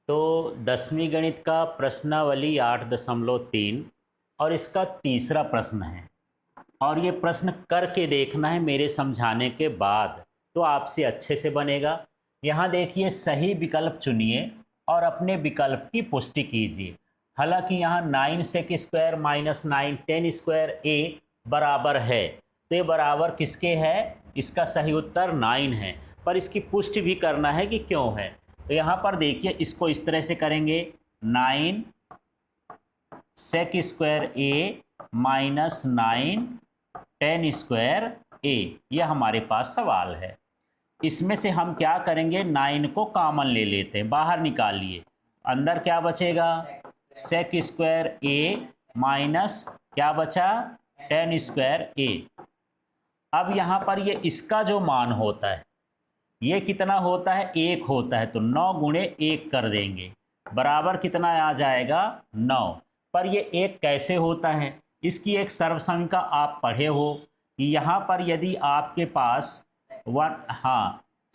तो 10वीं गणित का प्रश्नावली 8.3 और इसका तीसरा प्रश्न है। और ये प्रश्न करके देखना है मेरे समझाने के बाद, तो आपसे अच्छे से बनेगा। यहाँ देखिए, सही विकल्प चुनिए और अपने विकल्प की पुष्टि कीजिए। हालांकि यहाँ 9 सेक स्क्वायर माइनस 9 10 स्क्वायर ए बराबर है, तो ये बराबर किसके है? इसका सही उत्तर 9 है, पर इसकी पुष्टि भी करना है कि क्यों है। तो यहाँ पर देखिए, इसको इस तरह से करेंगे, 9 सेक स्क्वायर ए माइनस 9 10 स्क्वायर ए, यह हमारे पास सवाल है। इसमें से हम क्या करेंगे, 9 को कॉमन ले लेते हैं, बाहर निकालिए। अंदर क्या बचेगा? सेक स्क्वायर ए माइनस क्या बचा? 10 स्क्वायर ए। अब यहाँ पर ये इसका जो मान होता है, ये कितना होता है? 1 होता है, तो 9 गुणे 1 कर देंगे, बराबर कितना आ जाएगा? 9। पर ये 1 कैसे होता है? इसकी एक सर्वसंख्या आप पढ़े हो कि यहाँ पर यदि आपके पास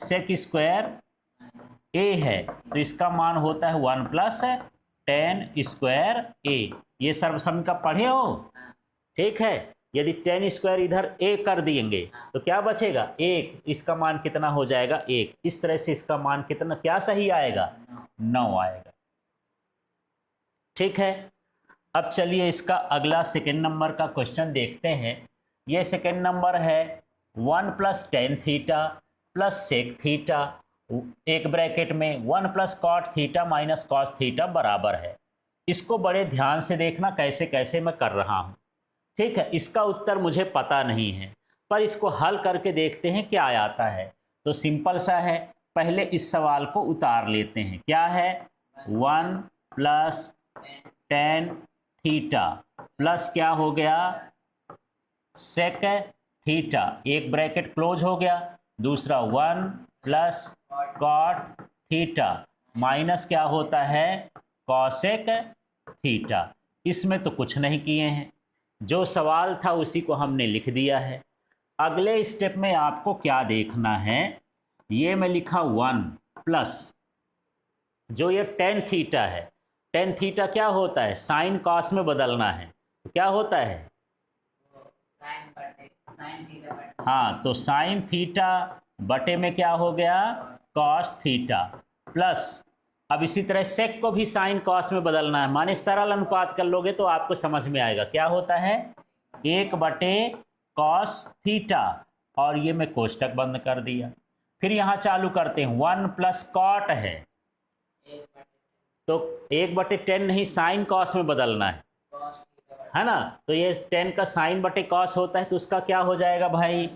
सेक स्क्वायर ए है, तो इसका मान होता है 1 प्लस 10 स्क्वायर ए। ये सर्वसंख्या पढ़े हो? ठीक है। यदि 10 स्क्वायर इधर ए कर देंगे तो क्या बचेगा? 1। इसका मान कितना हो जाएगा? 1। इस तरह से इसका मान कितना, क्या सही आएगा? 9 आएगा। ठीक है। अब चलिए इसका अगला सेकेंड नंबर का क्वेश्चन देखते हैं। ये सेकेंड नंबर है 1 plus ten theta plus sec theta, एक ब्रैकेट में 1 plus cot theta minus cos theta बराबर है। इसको बड़े ध्यान से देखना कैसे कैसे मैं कर रहा हूँ। ठीक है। इसका उत्तर मुझे पता नहीं है, पर इसको हल करके देखते हैं क्या आता है। तो सिंपल सा है, पहले इस सवाल को उतार लेते हैं। क्या है? 1 प्लस टेन थीटा प्लस क्या हो गया? सेक थीटा, एक ब्रैकेट क्लोज हो गया। दूसरा 1 प्लस कॉट थीटा माइनस क्या होता है? Cosec theta. इसमें तो कुछ नहीं किए हैं, जो सवाल था उसी को हमने लिख दिया है। अगले स्टेप में आपको क्या देखना है, ये मैं लिखा 1 प्लस जो ये टेन थीटा है। टेन थीटा क्या होता है? साइन कॉस में बदलना है, तो क्या होता है? हाँ, तो साइन थीटा बटे में क्या हो गया? कॉस थीटा प्लस, अब इसी तरह सेक को भी साइन कॉस में बदलना है, माने सरल अनुपात कर लोगे तो आपको समझ में आएगा क्या होता है। 1 बटे कॉस थीटा, और ये मैं कोष्टक बंद कर दिया। फिर यहाँ चालू करते हैं, 1 प्लस कॉट है, तो 1/10 नहीं, साइन कॉस में बदलना है ना। तो ये 10 का साइन बटे कॉस होता है, तो उसका क्या हो जाएगा भाई?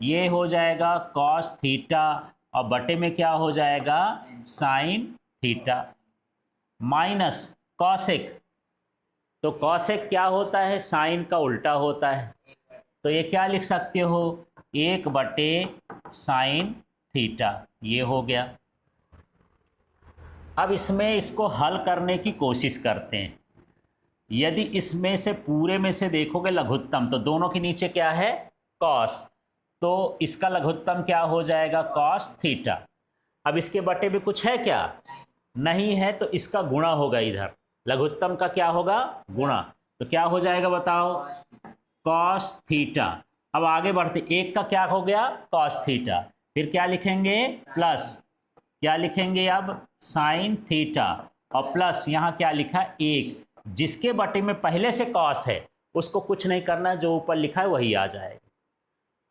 ये हो जाएगा कॉस थीटा, और बटे में क्या हो जाएगा? Sine theta minus cosec. तो कॉसेक क्या होता है? साइन का उल्टा होता है। तो ये क्या लिख सकते हो? 1 बटे साइन थीटा, ये हो गया। अब इसमें इसको हल करने की कोशिश करते हैं। यदि इसमें से पूरे में से देखोगे लघुत्तम, तो दोनों के नीचे क्या है? कॉस, तो इसका लघुत्तम क्या हो जाएगा? Cos theta. अब इसके बटे में कुछ है क्या? नहीं है, तो इसका गुणा होगा इधर। लघुत्तम का क्या होगा? गुणा। तो क्या हो जाएगा बताओ? Cos theta. अब आगे बढ़ते, एक का क्या हो गया? Cos theta. फिर क्या लिखेंगे? प्लस, क्या लिखेंगे अब? साइन थीटा, और प्लस यहाँ क्या लिखा? 1। जिसके बटे में पहले से कॉस है उसको कुछ नहीं करना, जो ऊपर लिखा है वही आ जाएगा।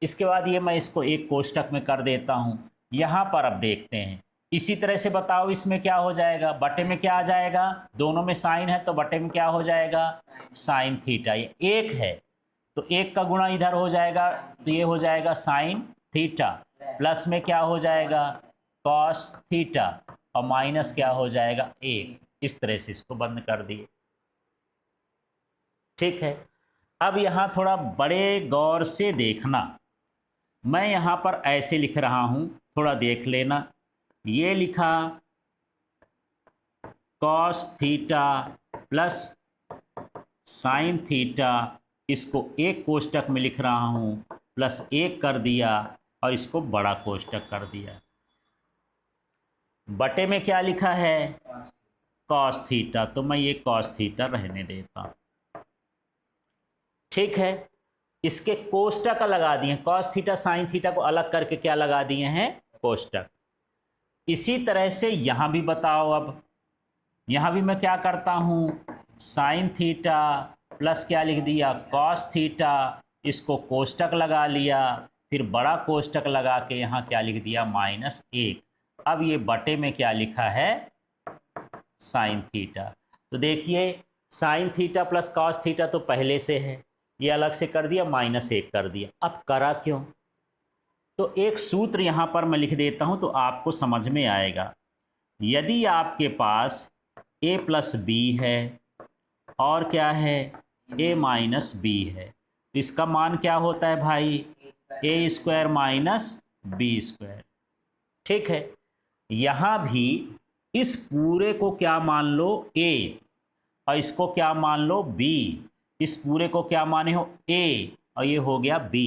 इसके बाद ये मैं इसको एक कोष्टक में कर देता हूँ। यहाँ पर अब देखते हैं, इसी तरह से बताओ इसमें क्या हो जाएगा? बटे में क्या आ जाएगा? दोनों में साइन है, तो बटे में क्या हो जाएगा? Sine theta. ये 1 है, तो 1 का गुणा इधर हो जाएगा, तो ये हो जाएगा साइन थीटा, प्लस में क्या हो जाएगा? कॉस थीटा, और माइनस क्या हो जाएगा? 1। इस तरह से इसको बंद कर दिए। ठीक है। अब यहाँ थोड़ा बड़े गौर से देखना, मैं यहाँ पर ऐसे लिख रहा हूँ, थोड़ा देख लेना। ये लिखा cos theta plus sine theta, इसको एक कोष्टक में लिख रहा हूँ, प्लस 1 कर दिया, और इसको बड़ा कोष्टक कर दिया। बटे में क्या लिखा है? कॉस थीटा, तो मैं ये कॉस थीटा रहने देता हूँ। ठीक है, इसके कोष्टक लगा दिए, कॉस थीटा साइन थीटा को अलग करके क्या लगा दिए हैं, कोष्टक। इसी तरह से यहाँ भी बताओ, अब यहाँ भी मैं क्या करता हूँ, साइन थीटा प्लस क्या लिख दिया, कॉस थीटा, इसको कोष्टक लगा लिया, फिर बड़ा कोष्टक लगा के यहाँ क्या लिख दिया, -1। अब ये बटे में क्या लिखा है, साइन थीटा। तो देखिए sine theta plus cos theta तो पहले से है, ये अलग से कर दिया, -1 कर दिया। अब करा क्यों, तो एक सूत्र यहाँ पर मैं लिख देता हूँ तो आपको समझ में आएगा। यदि आपके पास a प्लस बी है और क्या है, a माइनस बी है, तो इसका मान क्या होता है भाई, a square minus B square. ठीक है, यहाँ भी इस पूरे को क्या मान लो a और इसको क्या मान लो b, इस पूरे को क्या माने हो a और ये हो गया b,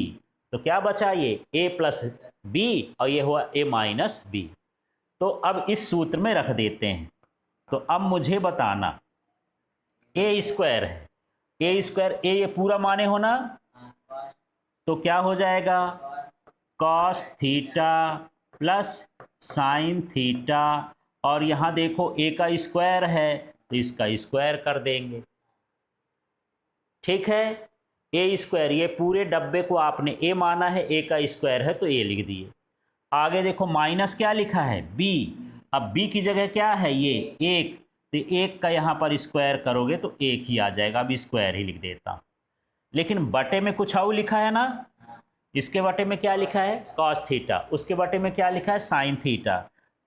तो क्या बचा ये a प्लस बी और ये हुआ a माइनस बी। तो अब इस सूत्र में रख देते हैं। तो अब मुझे बताना, a स्क्वायर है, a स्क्वायर a ये पूरा माने हो ना, तो क्या हो जाएगा, cos theta plus sine theta, और यहाँ देखो a का स्क्वायर है तो इसका स्क्वायर कर देंगे। ठीक है, a स्क्वायर, ये पूरे डब्बे को आपने a माना है, a का स्क्वायर है तो a लिख दिए। आगे देखो माइनस क्या लिखा है, b, अब b की जगह क्या है ये 1, तो 1 का यहाँ पर स्क्वायर करोगे तो 1 ही आ जाएगा, अब स्क्वायर ही लिख देता हूँ। लेकिन बटे में कुछ और लिखा है ना, इसके बटे में क्या लिखा है, कॉस थीटा, उसके बटे में क्या लिखा है, साइन थीटा,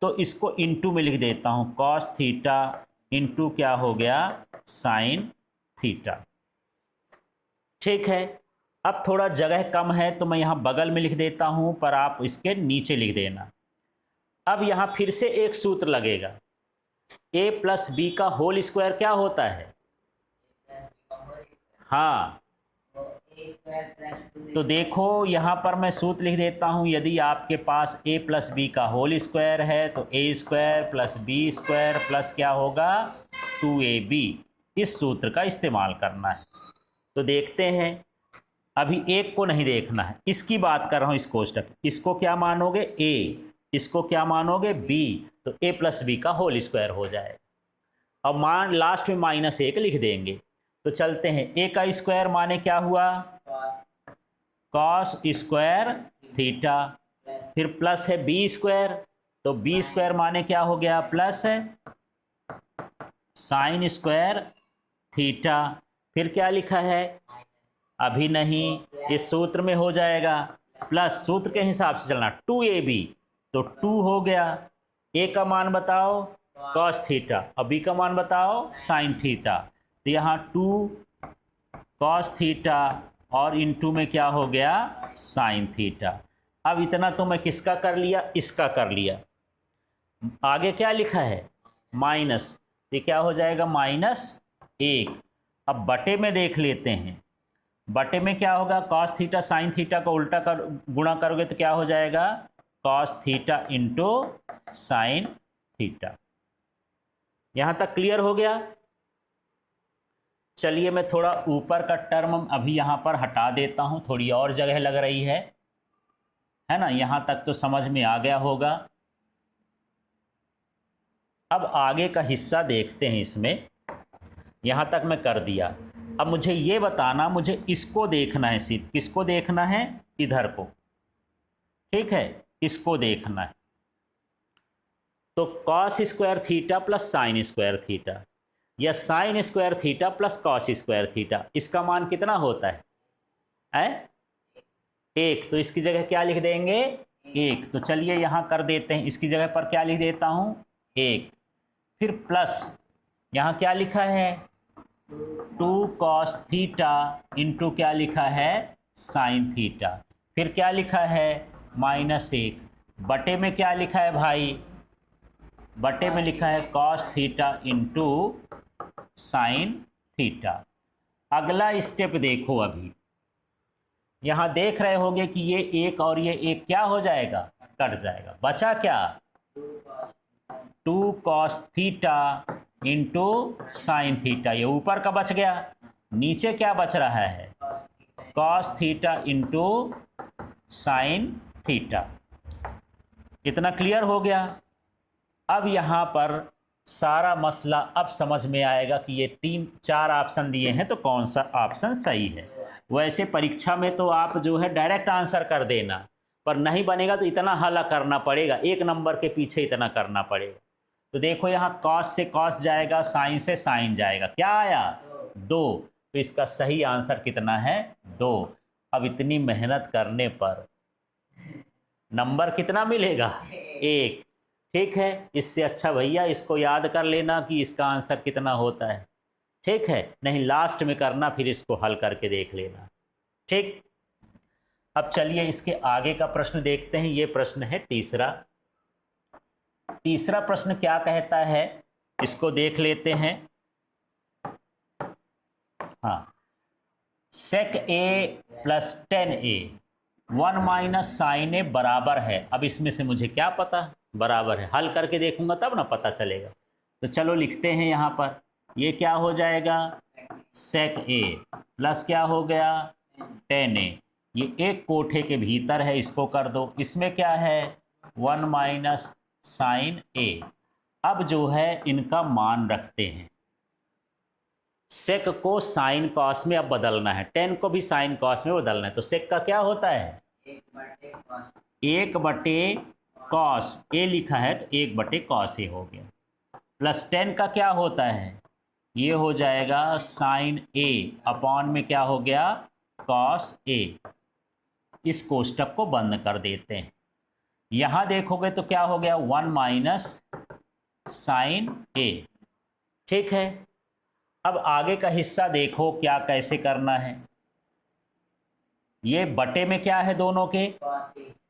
तो इसको इनटू में लिख देता हूँ, कॉस थीटा इंटू क्या हो गया, साइन थीटा। ठीक है, अब थोड़ा जगह कम है तो मैं यहाँ बगल में लिख देता हूँ, पर आप इसके नीचे लिख देना। अब यहाँ फिर से एक सूत्र लगेगा, a प्लस बी का होल स्क्वायर क्या होता है, हाँ, तो देखो यहाँ पर मैं सूत्र लिख देता हूँ, यदि आपके पास a प्लस बी का होल स्क्वायर है तो a square plus B square plus क्या होगा, 2ab, इस सूत्र का इस्तेमाल करना है। तो देखते हैं, अभी एक को नहीं देखना है, इसकी बात कर रहा हूँ, इस कोष्टक, इसको क्या मानोगे a, इसको क्या मानोगे b, तो a प्लस बी का होल स्क्वायर हो जाएगा। अब मान लास्ट में -1 लिख देंगे। तो चलते हैं, a का स्क्वायर माने क्या हुआ, कॉस स्क्वायर थीटा, फिर प्लस है b स्क्वायर, तो b स्क्वायर माने क्या हो गया, प्लस है साइन स्क्वायर थीटा, फिर क्या लिखा है, अभी नहीं, इस सूत्र में हो जाएगा, प्लस सूत्र के हिसाब से चलना, 2ab, तो 2 हो गया, a का मान बताओ कॉस थीटा और b का मान बताओ साइन थीटा, तो यहाँ 2 कॉस थीटा और इनटू में क्या हो गया, साइन थीटा। अब इतना तो मैं किसका कर लिया, इसका कर लिया, आगे क्या लिखा है माइनस, ये क्या हो जाएगा -1। अब बटे में देख लेते हैं, बटे में क्या होगा, कॉस थीटा साइन थीटा को उल्टा कर गुणा करोगे तो क्या हो जाएगा, cos theta into sine theta. यहां तक क्लियर हो गया। चलिए मैं थोड़ा ऊपर का टर्म अभी यहां पर हटा देता हूं, थोड़ी और जगह लग रही है ना, यहां तक तो समझ में आ गया होगा। अब आगे का हिस्सा देखते हैं, इसमें यहां तक मैं कर दिया। अब मुझे ये बताना, मुझे इसको देखना है, सिर्फ किसको देखना है, इधर को, ठीक है, इसको देखना है। तो cos square theta plus sine square theta या sine square theta plus cos square theta, इसका मान कितना होता है 1, तो इसकी जगह क्या लिख देंगे 1। तो चलिए यहां कर देते हैं, इसकी जगह पर क्या लिख देता हूं 1, फिर प्लस यहां क्या लिखा है 2 कॉस थीटा इंटू क्या लिखा है साइन थीटा, फिर क्या लिखा है -1, बटे में क्या लिखा है भाई, बटे में लिखा है cos theta into sine theta. अगला स्टेप देखो, अभी यहां देख रहे होंगे कि ये 1 और ये 1 क्या हो जाएगा, कट जाएगा, बचा क्या 2 cos theta into sine theta. ये ऊपर का बच गया, नीचे क्या बच रहा है, cos theta into sine theta. इतना क्लियर हो गया। अब यहाँ पर सारा मसला अब समझ में आएगा कि ये 3-4 ऑप्शन दिए हैं तो कौन सा ऑप्शन सही है। वैसे परीक्षा में तो आप जो है डायरेक्ट आंसर कर देना, पर नहीं बनेगा तो इतना हल करना पड़ेगा, एक नंबर के पीछे इतना करना पड़ेगा। तो देखो यहाँ कॉस से कॉस जाएगा, साइन से साइन जाएगा, क्या आया 2। तो इसका सही आंसर कितना है 2। अब इतनी मेहनत करने पर नंबर कितना मिलेगा 1। ठीक है, इससे अच्छा भैया इसको याद कर लेना कि इसका आंसर कितना होता है। ठीक है, नहीं लास्ट में करना, फिर इसको हल करके देख लेना। ठीक, अब चलिए इसके आगे का प्रश्न देखते हैं। ये प्रश्न है तीसरा। तीसरा प्रश्न क्या कहता है इसको देख लेते हैं। हाँ, सेक ए प्लस 10a 1 माइनस साइन ए बराबर है। अब इसमें से मुझे क्या पता, बराबर है, हल करके देखूंगा तब ना पता चलेगा। तो चलो लिखते हैं यहाँ पर, ये क्या हो जाएगा सेक ए प्लस क्या हो गया 10a। ये एक कोठे के भीतर है, इसको कर दो। इसमें क्या है 1 माइनस साइन ए। अब जो है इनका मान रखते हैं। सेक को साइन कॉस में अब बदलना है, 10 को भी साइन कॉस में बदलना है। तो सेक का क्या होता है 1 बटे कॉस ए लिखा है तो 1 बटे कॉस ए हो गया। प्लस 10 का क्या होता है, ये हो जाएगा साइन ए अपॉन में क्या हो गया कॉस ए। इस कोष्टक को बंद कर देते हैं। यहां देखोगे तो क्या हो गया 1 माइनस साइन ए। ठीक है, अब आगे का हिस्सा देखो क्या कैसे करना है। ये बटे में क्या है दोनों के,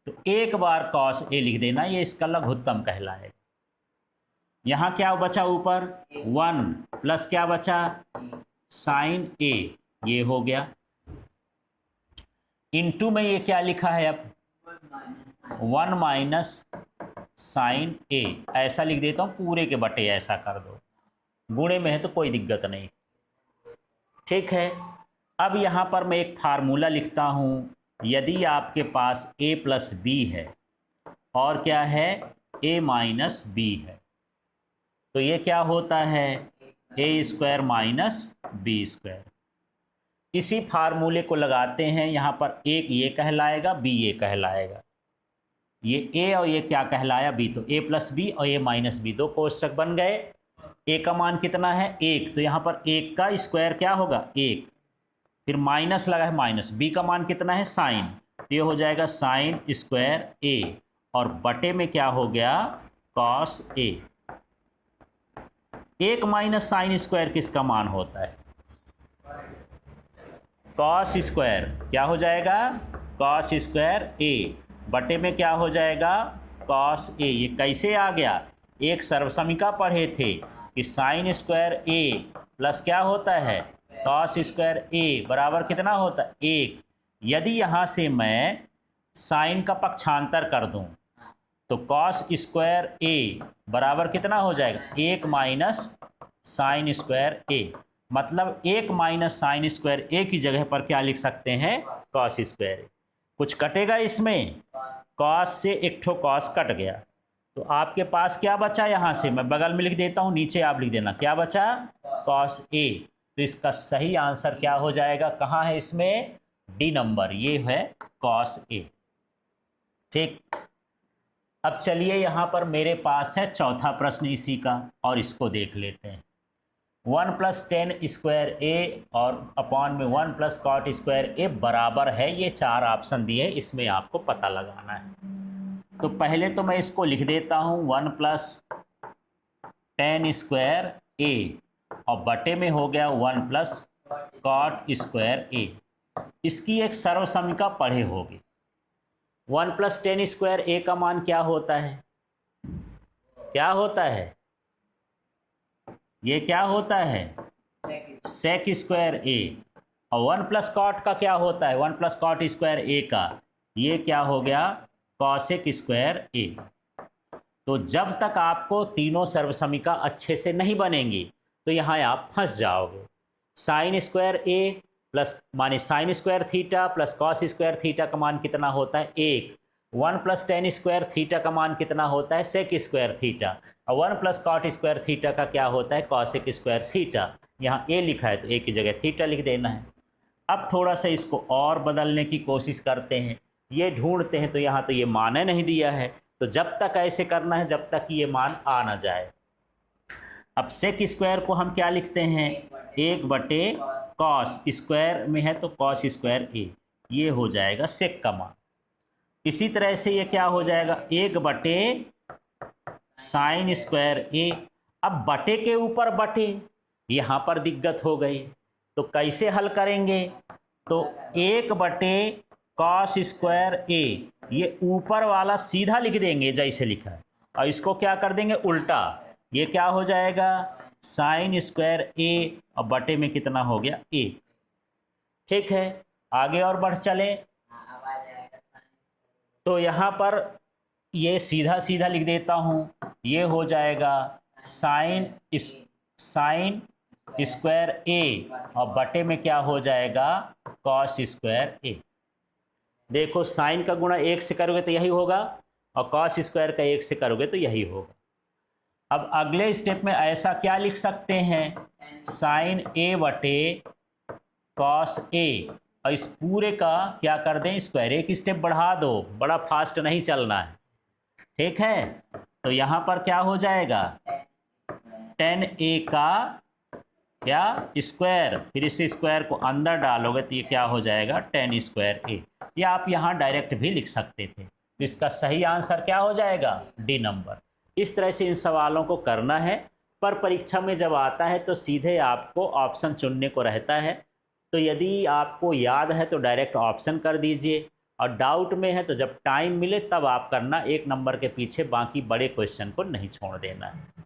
तो एक बार कॉस ए लिख देना, ये इसका लघुत्तम कहलाएगा। यहां क्या बचा ऊपर 1 प्लस क्या बचा साइन ए, ये हो गया। इनटू में ये क्या लिखा है अब 1 माइनस साइन ए, ऐसा लिख देता हूं, पूरे के बटे ऐसा कर दो। गुणे में है तो कोई दिक्कत नहीं। ठीक है, अब यहां पर मैं एक फार्मूला लिखता हूं। यदि आपके पास a प्लस बी है और क्या है a माइनस बी है, तो ये क्या होता है a square minus B square. इसी फार्मूले को लगाते हैं यहाँ पर, एक ये कहलाएगा b ये कहलाएगा। ये a और ये क्या कहलाया b, तो a प्लस बी और a माइनस बी, दो कोष्टक बन गए। a का मान कितना है 1, तो यहाँ पर 1 का स्क्वायर क्या होगा 1, फिर माइनस लगा है माइनस, b का मान कितना है साइन, तो ये हो जाएगा साइन स्क्वायर a, और बटे में क्या हो गया cos a। 1 minus sine square किसका मान होता है कॉस स्क्वायर, क्या हो जाएगा कॉस स्क्वायर a, बटे में क्या हो जाएगा कॉस a। ये कैसे आ गया, एक सर्वसमीका पढ़े थे कि साइन स्क्वायर a प्लस क्या होता है कॉस स्क्वायर a बराबर कितना होता है 1। यदि यहाँ से मैं साइन का पक्षांतर कर दूं तो कॉस स्क्वायर a बराबर कितना हो जाएगा 1 माइनस साइन स्क्वायर a, मतलब 1 माइनस साइन स्क्वायर a की जगह पर क्या लिख सकते हैं कॉस स्क्वायर a। कुछ कटेगा इसमें, कॉस से एक ठो कॉस कट गया, तो आपके पास क्या बचा, यहाँ से मैं बगल में लिख देता हूँ, नीचे आप लिख देना क्या बचा कॉस a। तो इसका सही आंसर क्या हो जाएगा, कहाँ है इसमें डी नंबर, ये है कॉस a। ठीक, अब चलिए यहाँ पर मेरे पास है चौथा प्रश्न इसी का, और इसको देख लेते हैं। 1 प्लस 10 स्क्वायर ए और अपॉन में 1 प्लस कॉट स्क्वायर ए बराबर है, ये 4 ऑप्शन दिए हैं, इसमें आपको पता लगाना है। तो पहले तो मैं इसको लिख देता हूँ 1 प्लस 10 स्क्वायर ए, और बटे में हो गया 1 प्लस कॉट स्क्वायर ए। इसकी एक सर्वसमीका पढ़े होगी। 1 प्लस 10 स्क्वायर ए का मान क्या होता है, क्या होता है, ये क्या होता है सेक स्क्वायर ए, और 1 प्लस कॉट का क्या होता है 1 प्लस कॉट स्क्वायर ए का, ये क्या हो गया कॉसेक स्क्वायर ए। तो जब तक आपको तीनों सर्वसमिका अच्छे से नहीं बनेंगी तो यहाँ आप फंस जाओगे। साइन स्क्वायर ए प्लस माने sign square theta plus cos square theta का मान कितना होता है 1। 1 प्लस टेन स्क्वायर थीटा का मान कितना होता है सेक स्क्वायर थीटा, और 1 प्लस कॉट स्क्वायर थीटा का क्या होता है कॉसेक स्क्वायर थीटा। यहाँ ए लिखा है तो ए की जगह थीटा लिख देना है। अब थोड़ा सा इसको और बदलने की कोशिश करते हैं, ये ढूंढते हैं, तो यहाँ तो ये मान नहीं दिया है, तो जब तक ऐसे करना है जब तक ये मान आ ना जाए। अब सेक स्क्वायर को हम क्या लिखते हैं 1/, कॉस स्क्वायर में है तो कॉस स्क्वायर ए, ये हो जाएगा सेक का मान। इसी तरह से ये क्या हो जाएगा 1/, साइन स्क्वायर ए। अब बटे के ऊपर बटे, यहाँ पर दिक्कत हो गई, तो कैसे हल करेंगे, तो 1/, कॉस स्क्वायर ए, ये ऊपर वाला सीधा लिख देंगे जैसे लिखा है, और इसको क्या कर देंगे उल्टा, ये क्या हो जाएगा साइन स्क्वायर ए, और बटे में कितना हो गया 1। ठीक है, आगे और बढ़ चले, तो यहाँ पर ये सीधा सीधा लिख देता हूँ, ये हो जाएगा साइन स्क्वायर ए, और बटे में क्या हो जाएगा कॉस स्क्वायर ए। देखो साइन का गुणा 1 से करोगे तो यही होगा, और कॉस स्क्वायर का 1 से करोगे तो यही होगा। अब अगले स्टेप में ऐसा क्या लिख सकते हैं साइन a/, कॉस ए, और इस पूरे का क्या कर दें स्क्वायर, एक स्टेप बढ़ा दो, बड़ा फास्ट नहीं चलना है। ठीक है, तो यहाँ पर क्या हो जाएगा 10a का क्या स्क्वायर, फिर इस स्क्वायर को अंदर डालोगे तो ये क्या हो जाएगा 10 स्क्वायर ए। ये आप यहाँ डायरेक्ट भी लिख सकते थे, तो इसका सही आंसर क्या हो जाएगा डी नंबर। इस तरह से इन सवालों को करना है, पर परीक्षा में जब आता है तो सीधे आपको ऑप्शन चुनने को रहता है। तो यदि आपको याद है तो डायरेक्ट ऑप्शन कर दीजिए, और डाउट में है तो जब टाइम मिले तब आप करना, 1 नंबर के पीछे बाकी बड़े क्वेश्चन को नहीं छोड़ देना है।